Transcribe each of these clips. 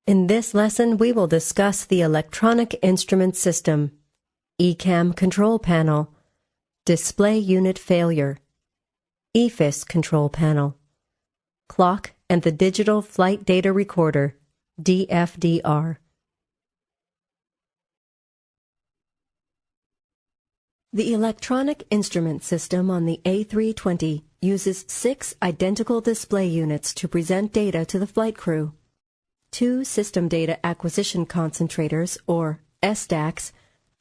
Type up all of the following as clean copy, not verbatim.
In this lesson, we will discuss the Electronic Instrument System, ECAM Control Panel, Display Unit Failure, EFIS Control Panel, Clock and the Digital Flight Data Recorder, DFDR. The Electronic Instrument System on the A320 uses 6 identical display units to present data to the flight crew. 2 System Data Acquisition Concentrators, or SDACs,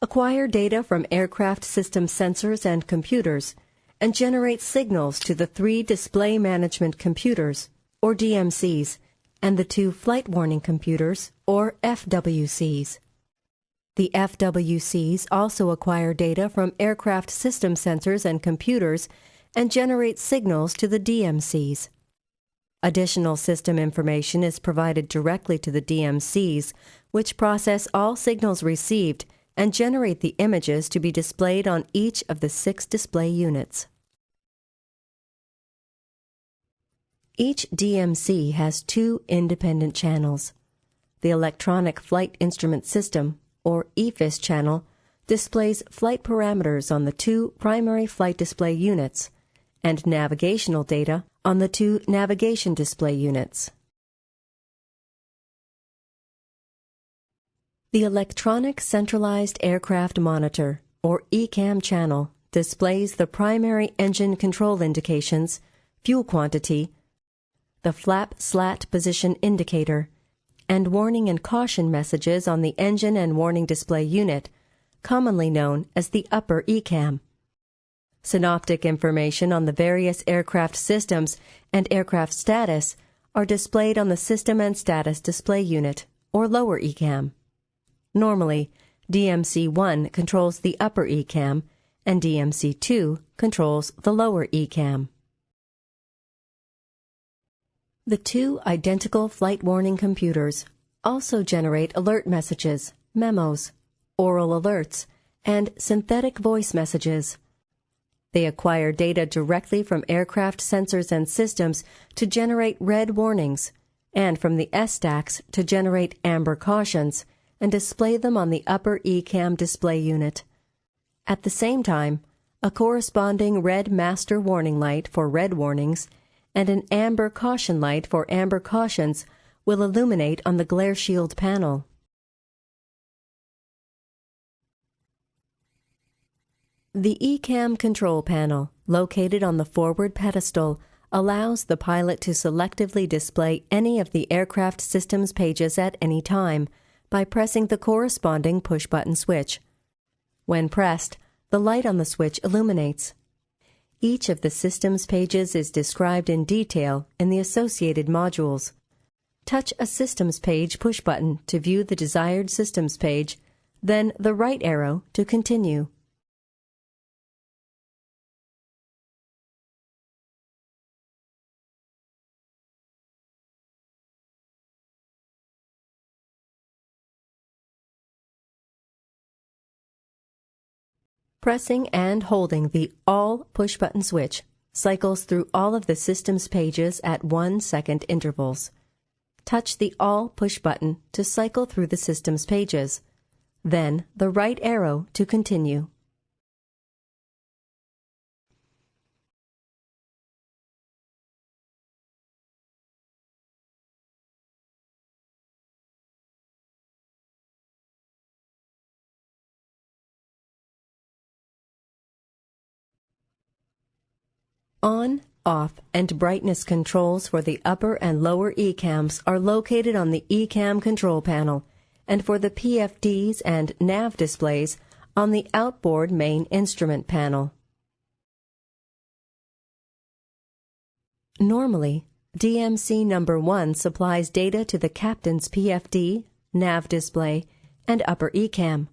acquire data from aircraft system sensors and computers and generate signals to the 3 Display Management Computers, or DMCs, and the 2 Flight Warning Computers, or FWCs. The FWCs also acquire data from aircraft system sensors and computers and generate signals to the DMCs. Additional system information is provided directly to the DMCs, which process all signals received and generate the images to be displayed on each of the 6 display units. Each DMC has 2 independent channels. The Electronic Flight Instrument System, or EFIS channel, displays flight parameters on the 2 primary flight display units and navigational data on the 2 navigation display units. The Electronic Centralized Aircraft Monitor, or ECAM channel, displays the primary engine control indications, fuel quantity, the flap slat position indicator, and warning and caution messages on the engine and warning display unit, commonly known as the upper ECAM. Synoptic information on the various aircraft systems and aircraft status are displayed on the System and Status Display Unit, or lower ECAM. Normally, DMC-1 controls the upper ECAM, and DMC-2 controls the lower ECAM. The 2 identical flight warning computers also generate alert messages, memos, oral alerts, and synthetic voice messages. They acquire data directly from aircraft sensors and systems to generate red warnings, and from the SDACs to generate amber cautions, and display them on the upper ECAM display unit. At the same time, a corresponding red master warning light for red warnings and an amber caution light for amber cautions will illuminate on the glare shield panel. The ECAM control panel, located on the forward pedestal, allows the pilot to selectively display any of the aircraft systems pages at any time by pressing the corresponding push-button switch. When pressed, the light on the switch illuminates. Each of the systems pages is described in detail in the associated modules. Touch a Systems Page push button to view the desired systems page, then the right arrow to continue. Pressing and holding the All push-button switch cycles through all of the systems pages at 1-second intervals. Touch the All push button to cycle through the systems pages, then the right arrow to continue. On, off, and brightness controls for the upper and lower ECAMs are located on the ECAM control panel, and for the PFDs and nav displays on the outboard main instrument panel. Normally, DMC number 1 supplies data to the captain's PFD, nav display, and upper ECAM.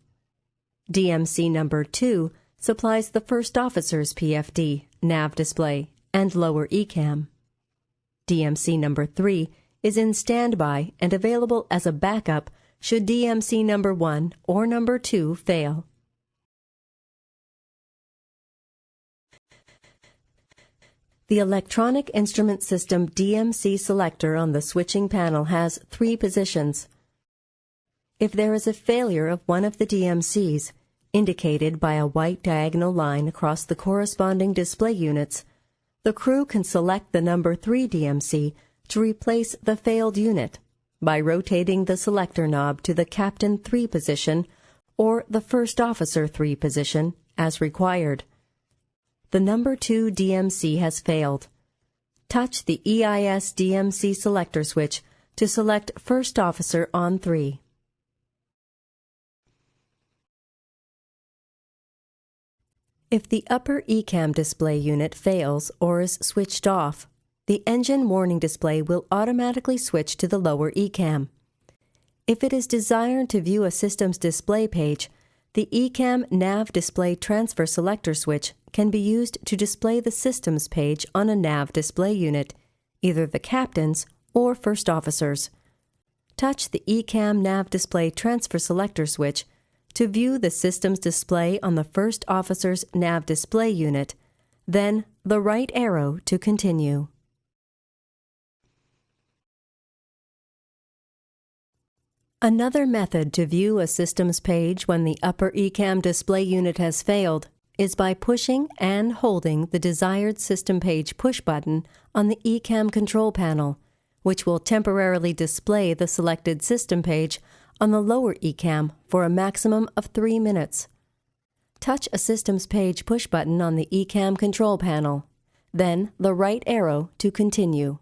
DMC number 2 supplies the first officer's PFD, nav display, and lower ECAM. DMC number 3 is in standby and available as a backup should DMC number 1 or number 2 fail. The Electronic Instrument System DMC selector on the switching panel has 3 positions: if there is a failure of one of the DMCs, indicated by a white diagonal line across the corresponding display units, the crew can select the number 3 DMC to replace the failed unit by rotating the selector knob to the Captain 3 position or the First Officer 3 position as required. The number 2 DMC has failed. Touch the EIS DMC selector switch to select First Officer on 3. If the upper ECAM display unit fails or is switched off, the engine warning display will automatically switch to the lower ECAM. If it is desired to view a system's display page, the ECAM nav display transfer selector switch can be used to display the systems page on a nav display unit, either the captain's or first officer's. Touch the ECAM nav display transfer selector switch to view the system's display on the first officer's nav display unit, then the right arrow to continue. Another method to view a systems page when the upper ECAM display unit has failed is by pushing and holding the desired system page push button on the ECAM control panel, which will temporarily display the selected system page on the lower ECAM for a maximum of 3 minutes. Touch a systems page push button on the ECAM control panel, then the right arrow to continue.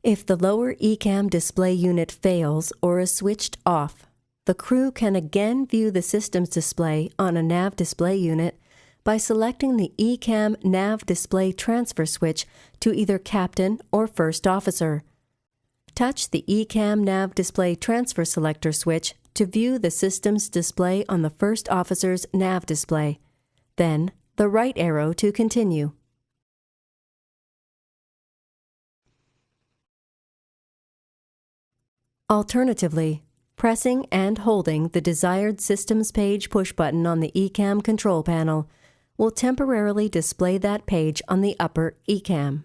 If the lower ECAM display unit fails or is switched off, the crew can again view the system's display on a nav display unit by selecting the ECAM nav display transfer switch to either captain or first officer. Touch the ECAM nav display transfer selector switch to view the system's display on the first officer's nav display, then the right arrow to continue. Alternatively, pressing and holding the desired systems page push button on the ECAM control panel will temporarily display that page on the upper ECAM.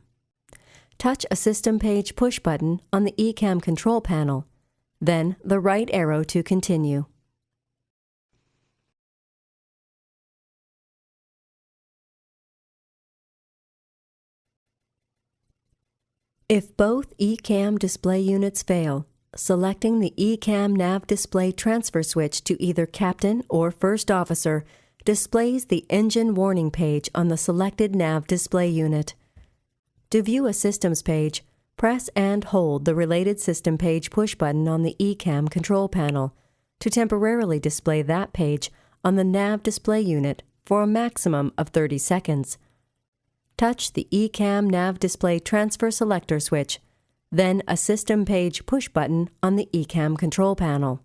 Touch a system page push button on the ECAM control panel, then the right arrow to continue. If both ECAM display units fail, selecting the ECAM nav display transfer switch to either captain or first officer displays the engine warning page on the selected nav display unit. To view a systems page, press and hold the related system page push button on the ECAM control panel to temporarily display that page on the nav display unit for a maximum of 30 seconds. Touch the ECAM nav display transfer selector switch, then a system page push button on the ECAM control panel.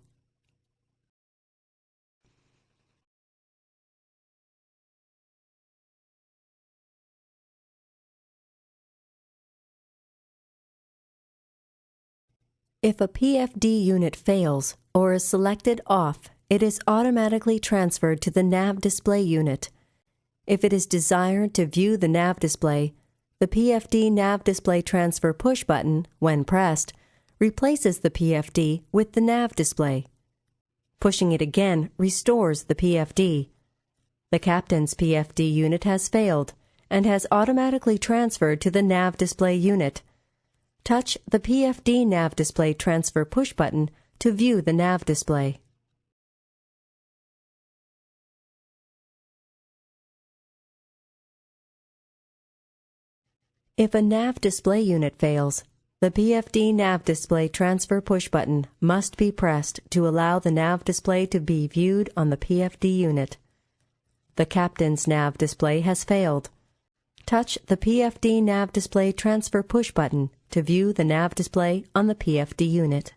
If a PFD unit fails or is selected off, it is automatically transferred to the nav display unit. If it is desired to view the nav display, the PFD nav display transfer push button, when pressed, replaces the PFD with the nav display. Pushing it again restores the PFD. The captain's PFD unit has failed and has automatically transferred to the nav display unit. Touch the PFD nav display transfer push button to view the nav display. If a nav display unit fails, the PFD nav display transfer push button must be pressed to allow the nav display to be viewed on the PFD unit. The captain's nav display has failed. Touch the PFD nav display transfer push button to view the nav display on the PFD unit.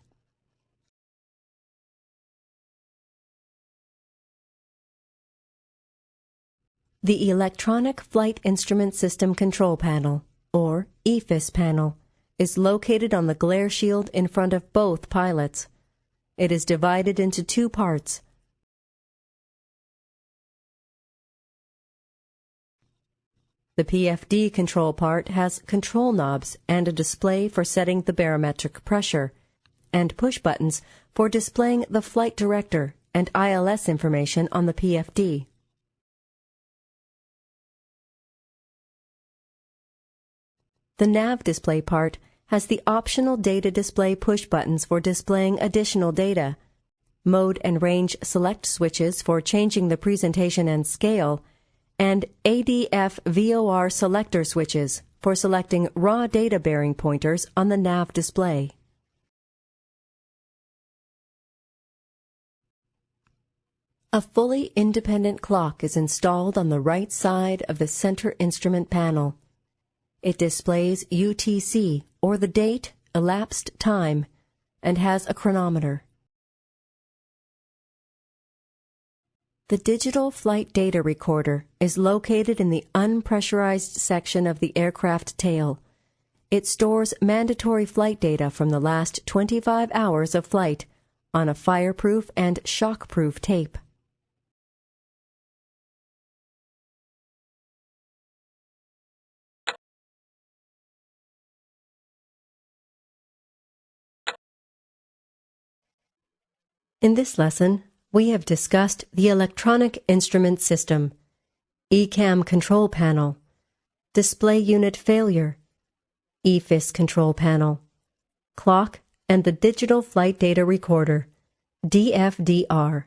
The Electronic Flight Instrument System Control Panel, or EFIS panel, is located on the glare shield in front of both pilots. It is divided into two parts. The PFD control part has control knobs and a display for setting the barometric pressure, and push buttons for displaying the flight director and ILS information on the PFD. The nav display part has the optional data display push buttons for displaying additional data, mode and range select switches for changing the presentation and scale, and ADF VOR selector switches for selecting raw data bearing pointers on the nav display. A fully independent clock is installed on the right side of the center instrument panel. It displays UTC, or the date, elapsed time, and has a chronometer. The digital flight data recorder is located in the unpressurized section of the aircraft tail. It stores mandatory flight data from the last 25 hours of flight on a fireproof and shockproof tape. In this lesson, we have discussed the electronic instrument system, ECAM control panel, display unit failure, EFIS control panel, clock, and the digital flight data recorder, DFDR.